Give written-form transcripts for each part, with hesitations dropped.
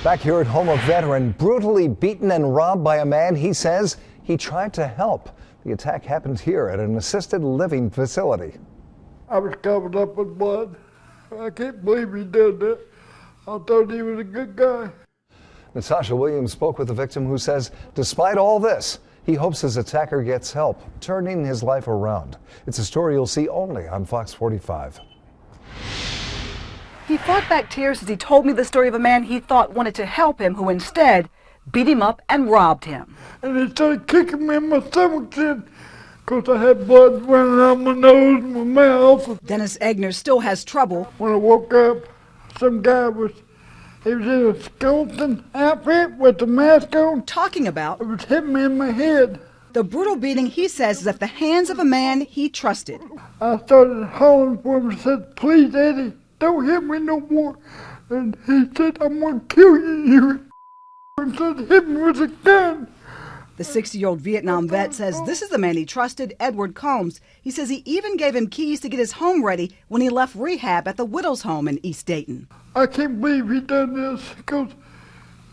Back here at home, a veteran brutally beaten and robbed by a man he says he tried to help. The attack happened here at an assisted living facility. I was covered up with blood. I can't believe he did that. I thought he was a good guy. Natasha Williams spoke with the victim, who says despite all this, he hopes his attacker gets help, turning his life around. It's a story you'll see only on Fox 45. He fought back tears as he told me the story of a man he thought wanted to help him, who instead beat him up and robbed him. And he started kicking me in my stomach because I had blood running out my nose and my mouth. Dennis Egnor still has trouble. When I woke up, some guy was in a skeleton outfit with a mask on. Talking about It was hitting me in my head. the brutal beating he says is at the hands of a man he trusted. I started hollering for him and said, "Please, Eddie, don't hit me no more." And he said, "I'm going to kill you." And said, "Hit me with a gun." The 60-year-old Vietnam vet says this is the man he trusted, Edward Combs. He says he even gave him keys to get his home ready when he left rehab at the widow's home in East Dayton. I can't believe he done this because,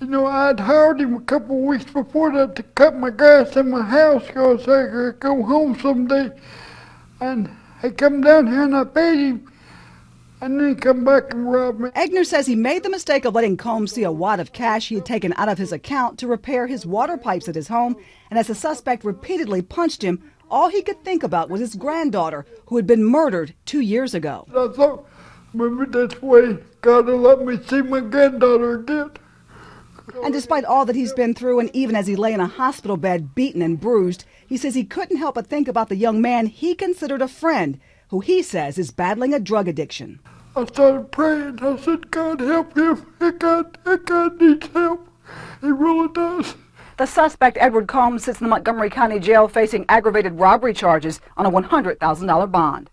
I'd hired him a couple of weeks before that to cut my grass in my house because I could go home someday. And he come down here and I paid him. And then come back and rob me. Egnor says he made the mistake of letting Combs see a wad of cash he had taken out of his account to repair his water pipes at his home, and as the suspect repeatedly punched him, all he could think about was his granddaughter, who had been murdered 2 years ago. I thought, maybe that's way God will let me see my granddaughter again. And despite all that he's been through, and even as he lay in a hospital bed beaten and bruised, he says he couldn't help but think about the young man he considered a friend, who he says is battling a drug addiction. I started praying. I said, "God help him. God needs help. He really does." The suspect, Edward Combs, sits in the Montgomery County Jail facing aggravated robbery charges on a $100,000 bond.